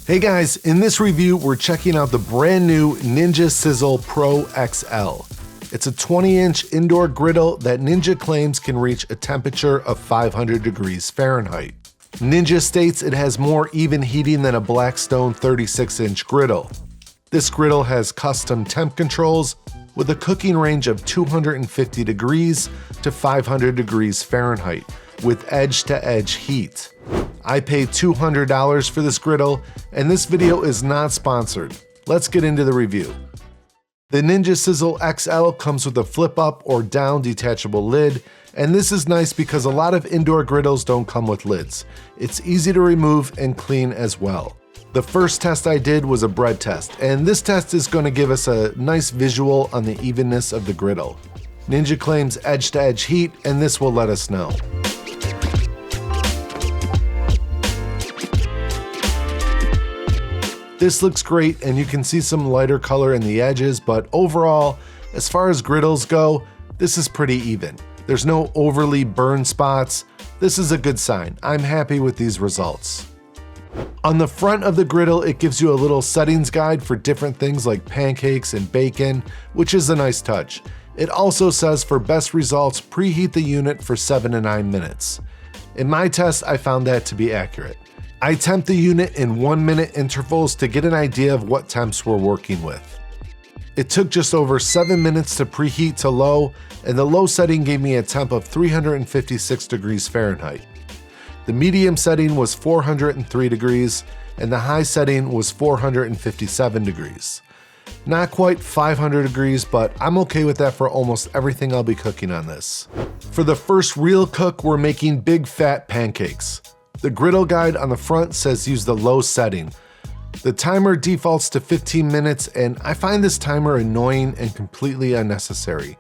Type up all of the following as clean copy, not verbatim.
Hey guys, in this review, we're checking out the brand new Ninja Sizzle Pro XL. It's a 20-inch indoor griddle that Ninja claims can reach a temperature of 500 degrees Fahrenheit. Ninja states it has more even heating than a Blackstone 36-inch griddle. This griddle has custom temp controls with a cooking range of 250 degrees to 500 degrees Fahrenheit with edge-to-edge heat. I paid $200 for this griddle, and this video is not sponsored. Let's get into the review. The Ninja Sizzle XL comes with a flip-up or down detachable lid, and this is nice because a lot of indoor griddles don't come with lids. It's easy to remove and clean as well. The first test I did was a bread test, and this test is going to give us a nice visual on the evenness of the griddle. Ninja claims edge-to-edge heat, and this will let us know. This looks great, and you can see some lighter color in the edges, but overall, as far as griddles go, this is pretty even. There's no overly burned spots. This is a good sign. I'm happy with these results. On the front of the griddle, it gives you a little settings guide for different things like pancakes and bacon, which is a nice touch. It also says for best results, preheat the unit for 7 to 9 minutes. In my test, I found that to be accurate. I temp the unit in 1-minute intervals to get an idea of what temps we're working with. It took just over 7 minutes to preheat to low, and the low setting gave me a temp of 356 degrees Fahrenheit. The medium setting was 403 degrees, and the high setting was 457 degrees. Not quite 500 degrees, but I'm okay with that for almost everything I'll be cooking on this. For the first real cook, we're making big fat pancakes. The griddle guide on the front says use the low setting. The timer defaults to 15 minutes, and I find this timer annoying and completely unnecessary.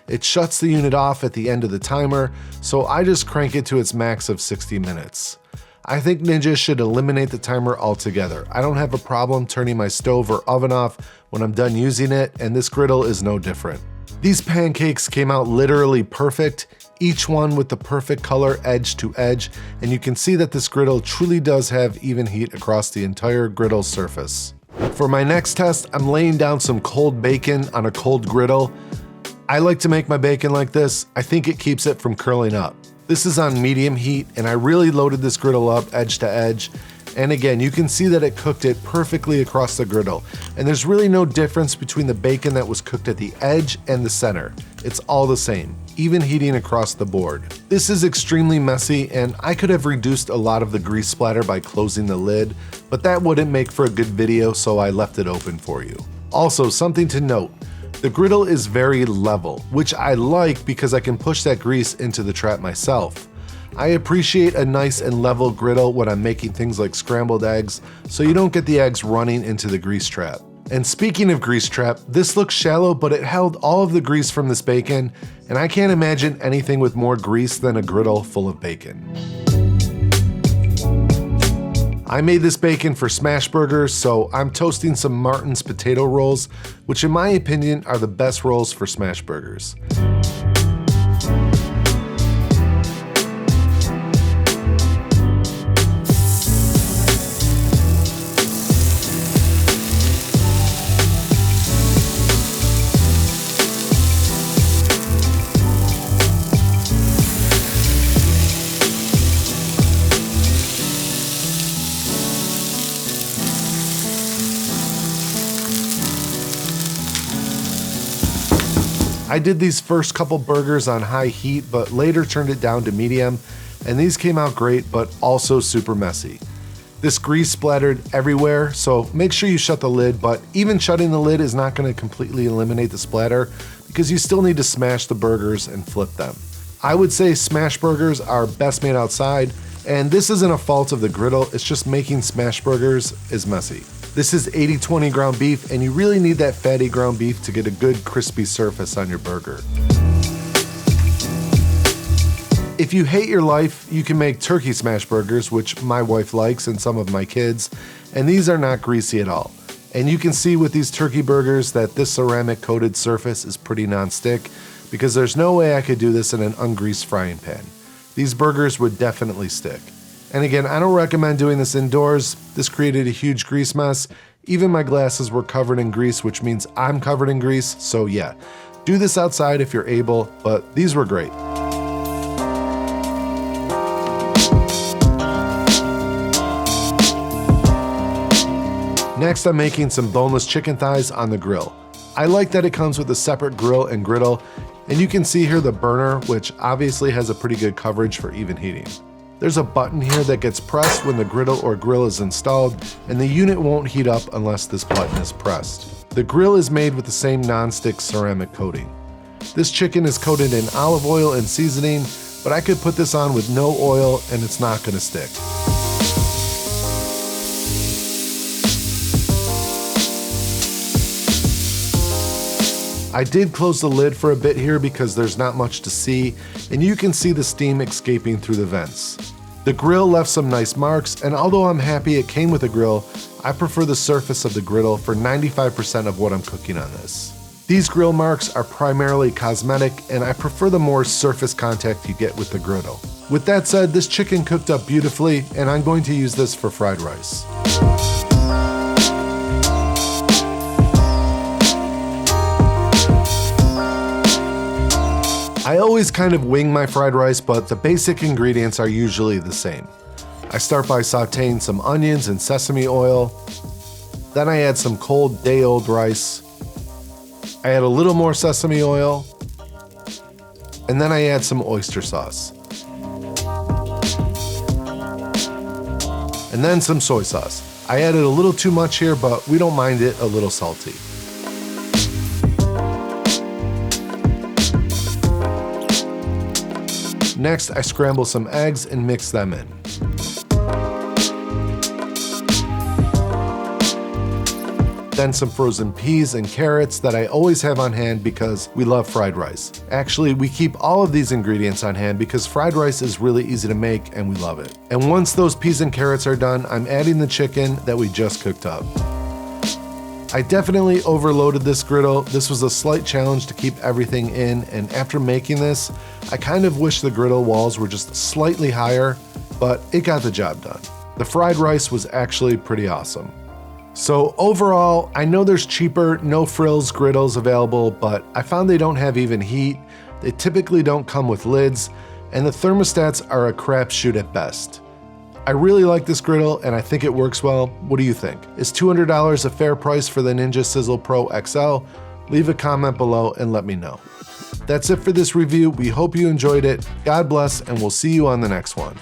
It shuts the unit off at the end of the timer, so I just crank it to its max of 60 minutes. I think Ninja should eliminate the timer altogether. I don't have a problem turning my stove or oven off when I'm done using it, and this griddle is no different. These pancakes came out literally perfect, each one with the perfect color edge to edge, and you can see that this griddle truly does have even heat across the entire griddle surface. For my next test, I'm laying down some cold bacon on a cold griddle. I like to make my bacon like this. I think it keeps it from curling up. This is on medium heat, and I really loaded this griddle up edge to edge. And again, you can see that it cooked it perfectly across the griddle. And there's really no difference between the bacon that was cooked at the edge and the center. It's all the same, even heating across the board. This is extremely messy, and I could have reduced a lot of the grease splatter by closing the lid, but that wouldn't make for a good video, so I left it open for you. Also, something to note, the griddle is very level, which I like because I can push that grease into the trap myself. I appreciate a nice and level griddle when I'm making things like scrambled eggs, so you don't get the eggs running into the grease trap. And speaking of grease trap, this looks shallow, but it held all of the grease from this bacon, and I can't imagine anything with more grease than a griddle full of bacon. I made this bacon for smash burgers, so I'm toasting some Martin's potato rolls, which in my opinion are the best rolls for smash burgers. I did these first couple burgers on high heat, but later turned it down to medium, and these came out great, but also super messy. This grease splattered everywhere, so make sure you shut the lid, but even shutting the lid is not going to completely eliminate the splatter because you still need to smash the burgers and flip them. I would say smash burgers are best made outside, and this isn't a fault of the griddle, it's just making smash burgers is messy. This is 80/20 ground beef, and you really need that fatty ground beef to get a good crispy surface on your burger. If you hate your life, you can make turkey smash burgers, which my wife likes and some of my kids, and these are not greasy at all. And you can see with these turkey burgers that this ceramic coated surface is pretty non-stick because there's no way I could do this in an ungreased frying pan. These burgers would definitely stick. And again, I don't recommend doing this indoors. This created a huge grease mess. Even my glasses were covered in grease, which means I'm covered in grease. So yeah, do this outside if you're able, but these were great. Next, I'm making some boneless chicken thighs on the grill. I like that it comes with a separate grill and griddle, and you can see here the burner, which obviously has a pretty good coverage for even heating. There's a button here that gets pressed when the griddle or grill is installed, and the unit won't heat up unless this button is pressed. The grill is made with the same non-stick ceramic coating. This chicken is coated in olive oil and seasoning, but I could put this on with no oil and it's not gonna stick. I did close the lid for a bit here because there's not much to see, and you can see the steam escaping through the vents. The grill left some nice marks, and although I'm happy it came with a grill, I prefer the surface of the griddle for 95% of what I'm cooking on this. These grill marks are primarily cosmetic, and I prefer the more surface contact you get with the griddle. With that said, this chicken cooked up beautifully, and I'm going to use this for fried rice. I always kind of wing my fried rice, but the basic ingredients are usually the same. I start by sauteing some onions in sesame oil. Then I add some cold day-old rice. I add a little more sesame oil. And then I add some oyster sauce. And then some soy sauce. I added a little too much here, but we don't mind it a little salty. Next, I scramble some eggs and mix them in. Then some frozen peas and carrots that I always have on hand because we love fried rice. Actually, we keep all of these ingredients on hand because fried rice is really easy to make and we love it. And once those peas and carrots are done, I'm adding the chicken that we just cooked up. I definitely overloaded this griddle. This was a slight challenge to keep everything in, and after making this, I kind of wish the griddle walls were just slightly higher, but it got the job done. The fried rice was actually pretty awesome. So overall, I know there's cheaper, no frills griddles available, but I found they don't have even heat, they typically don't come with lids, and the thermostats are a crapshoot at best. I really like this griddle and I think it works well. What do you think? Is $200 a fair price for the Ninja Sizzle Pro XL? Leave a comment below and let me know. That's it for this review. We hope you enjoyed it. God bless, and we'll see you on the next one.